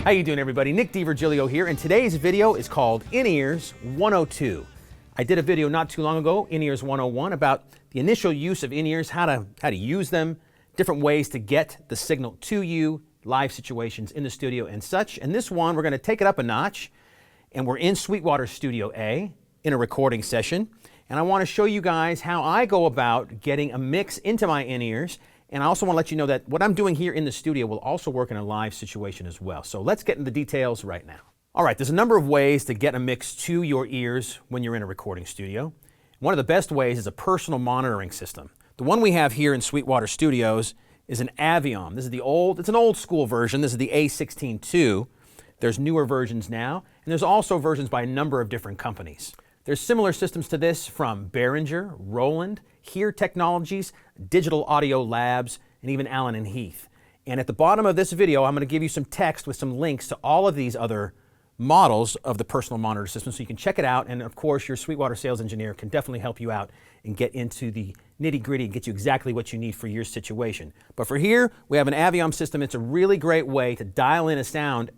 How you doing, everybody? Nick DiVirgilio here, and today's video is called In-Ears 102. I did a video not too long ago, In-Ears 101, about the initial use of in-ears, how to use them, different ways to get the signal to you, live situations in the studio and such. And this one, we're going to take it up a notch, and we're in Sweetwater Studio A in a recording session. And I want to show you guys how I go about getting a mix into my in-ears. And I also want to let you know that what I'm doing here in the studio will also work in a live situation as well. So let's get into the details right now. All right, there's a number of ways to get a mix to your ears when you're in a recording studio. One of the best ways is a personal monitoring system. The one we have here in Sweetwater Studios is an Aviom. This is it's an old school version. This is the A16 II. There's newer versions now, and there's also versions by a number of different companies. There's similar systems to this from Behringer, Roland, Hear Technologies, Digital Audio Labs, and even Allen and Heath. And at the bottom of this video, I'm going to give you some text with some links to all of these other models of the personal monitor system so you can check it out. And of course, your Sweetwater sales engineer can definitely help you out and get into the nitty-gritty and get you exactly what you need for your situation. But for here, we have an Aviom system. It's a really great way to dial in a sound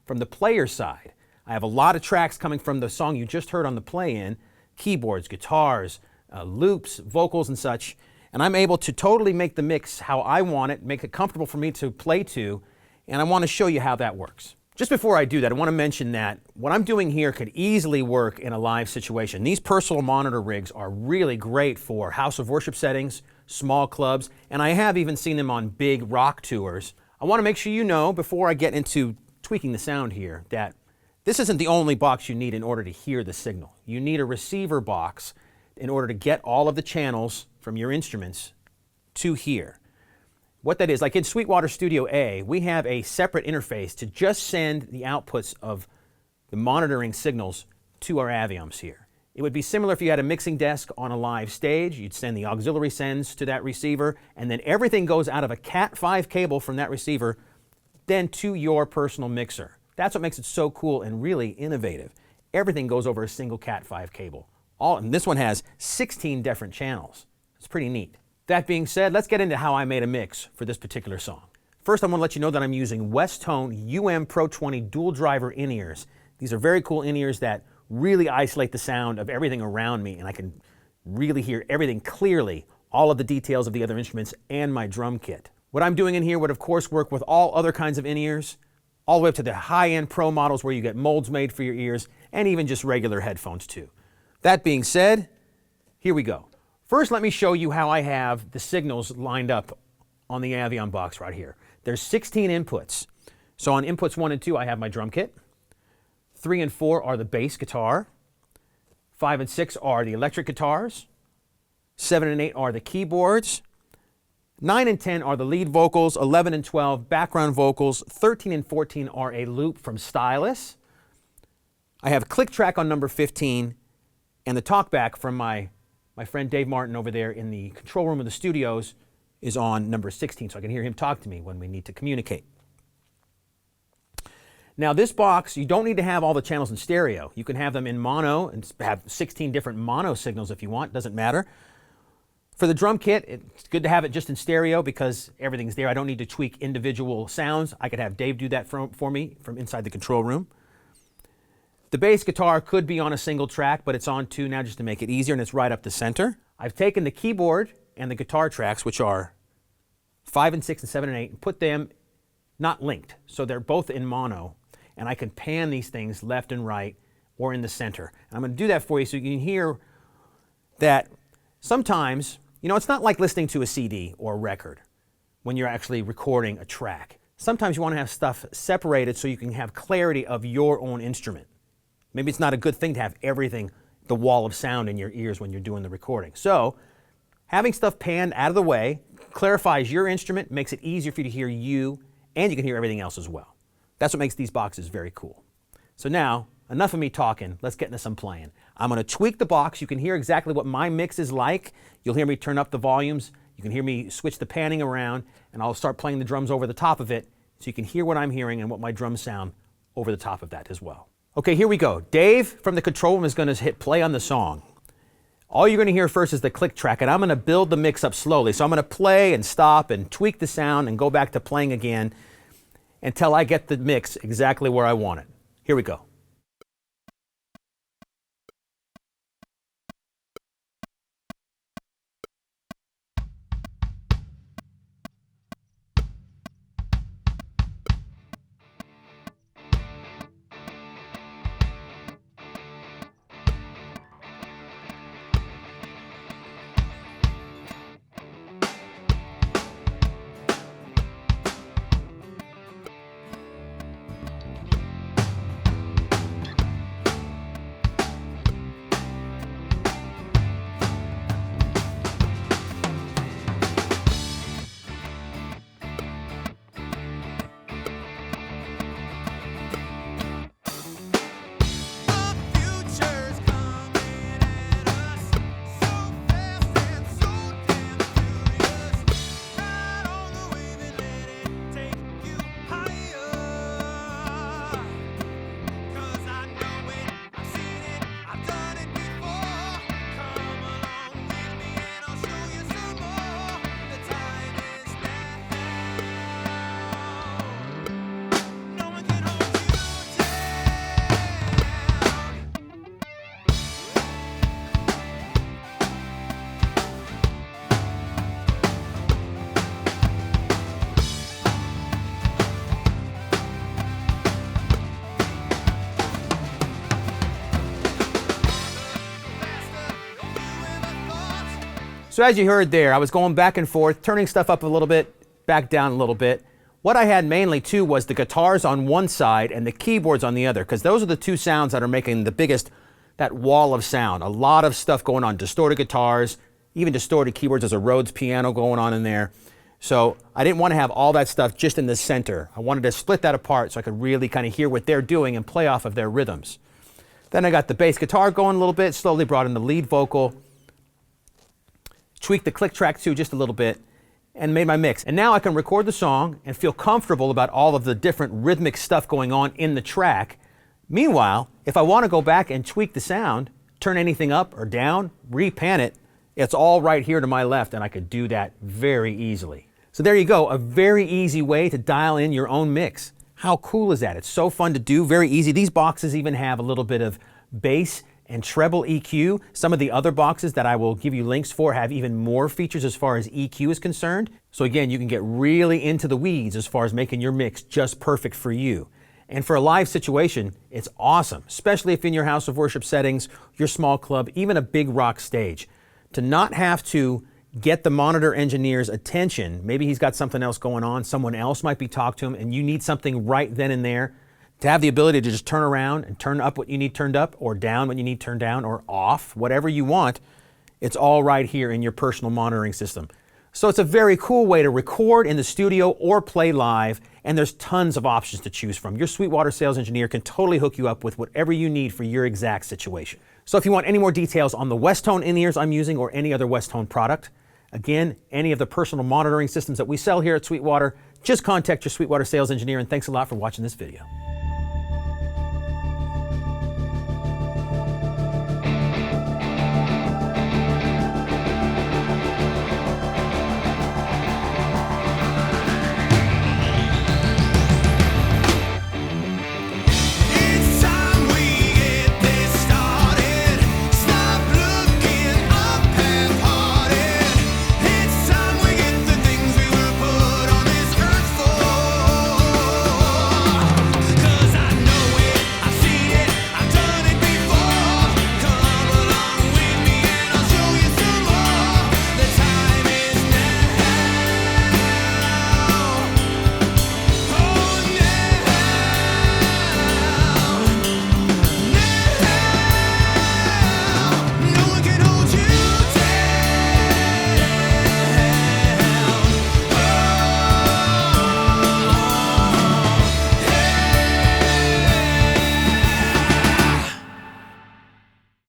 from the player side. I have a lot of tracks coming from the song you just heard on the play-in, keyboards, guitars, loops, vocals, and such, and I'm able to totally make the mix how I want it, make it comfortable for me to play to, and I want to show you how that works. Just before I do that, I want to mention that what I'm doing here could easily work in a live situation. These personal monitor rigs are really great for house of worship settings, small clubs, and I have even seen them on big rock tours. I want to make sure you know, before I get into tweaking the sound here, that this isn't the only box you need in order to hear the signal. You need a receiver box in order to get all of the channels from your instruments to here. What that is, like in Sweetwater Studio A, we have a separate interface to just send the outputs of the monitoring signals to our Avioms here. It would be similar if you had a mixing desk on a live stage. You'd send the auxiliary sends to that receiver, and then everything goes out of a Cat5 cable from that receiver then to your personal mixer. That's what makes it so cool and really innovative. Everything goes over a single Cat5 cable. And this one has 16 different channels. It's pretty neat. That being said, let's get into how I made a mix for this particular song. First, I want to let you know that I'm using Westone UM Pro 20 dual driver in-ears. These are very cool in-ears that really isolate the sound of everything around me, and I can really hear everything clearly, all of the details of the other instruments and my drum kit. What I'm doing in here would, of course, work with all other kinds of in-ears, all the way up to the high-end pro models where you get molds made for your ears, and even just regular headphones too. That being said, here we go. First, let me show you how I have the signals lined up on the Aviom box right here. There's 16 inputs. So on inputs 1 and 2, I have my drum kit. 3 and 4 are the bass guitar. 5 and 6 are the electric guitars. 7 and 8 are the keyboards. 9 and 10 are the lead vocals, 11 and 12 background vocals, 13 and 14 are a loop from Stylus. I have a click track on number 15, and the talkback from my friend Dave Martin over there in the control room of the studios is on number 16, so I can hear him talk to me when we need to communicate. Now this box, you don't need to have all the channels in stereo. You can have them in mono and have 16 different mono signals if you want, doesn't matter. For the drum kit, it's good to have it just in stereo because everything's there. I don't need to tweak individual sounds. I could have Dave do that for me from inside the control room. The bass guitar could be on a single track, but it's on 2 now just to make it easier, and it's right up the center. I've taken the keyboard and the guitar tracks, which are 5 and 6 and 7 and 8, and put them not linked, so they're both in mono, and I can pan these things left and right or in the center. And I'm going to do that for you so you can hear that sometimes, you know, it's not like listening to a CD or a record when you're actually recording a track. Sometimes you want to have stuff separated so you can have clarity of your own instrument. Maybe it's not a good thing to have everything, the wall of sound in your ears when you're doing the recording. So having stuff panned out of the way clarifies your instrument, makes it easier for you to hear you, and you can hear everything else as well. That's what makes these boxes very cool. So now, enough of me talking, let's get into some playing. I'm going to tweak the box. You can hear exactly what my mix is like. You'll hear me turn up the volumes. You can hear me switch the panning around, and I'll start playing the drums over the top of it so you can hear what I'm hearing and what my drums sound over the top of that as well. Okay, here we go. Dave from the control room is going to hit play on the song. All you're going to hear first is the click track, and I'm going to build the mix up slowly. So I'm going to play and stop and tweak the sound and go back to playing again. until I get the mix exactly where I want it. Here we go. So as you heard there, I was going back and forth, turning stuff up a little bit, back down a little bit. What I had mainly too was the guitars on one side and the keyboards on the other, because those are the two sounds that are making the biggest, that wall of sound. A lot of stuff going on, distorted guitars, even distorted keyboards. There's a Rhodes piano going on in there. So I didn't want to have all that stuff just in the center. I wanted to split that apart so I could really kind of hear what they're doing and play off of their rhythms. Then I got the bass guitar going a little bit, slowly brought in the lead vocal, tweaked the click track too just a little bit, and made my mix. And now I can record the song and feel comfortable about all of the different rhythmic stuff going on in the track. Meanwhile, if I want to go back and tweak the sound, turn anything up or down, repan it, it's all right here to my left, and I could do that very easily. So there you go, a very easy way to dial in your own mix. How cool is that? It's so fun to do, very easy. These boxes even have a little bit of bass and treble EQ. Some of the other boxes that I will give you links for have even more features as far as EQ is concerned. So again, you can get really into the weeds as far as making your mix just perfect for you. And for a live situation, it's awesome, especially if in your house of worship settings, your small club, even a big rock stage. To not have to get the monitor engineer's attention, maybe he's got something else going on, someone else might be talking to him, and you need something right then and there. To have the ability to just turn around and turn up what you need turned up, or down what you need turned down, or off, whatever you want, it's all right here in your personal monitoring system. So it's a very cool way to record in the studio or play live, and there's tons of options to choose from. Your Sweetwater sales engineer can totally hook you up with whatever you need for your exact situation. So if you want any more details on the Westone in-ears I'm using or any other Westone product, again, any of the personal monitoring systems that we sell here at Sweetwater, just contact your Sweetwater sales engineer, and thanks a lot for watching this video.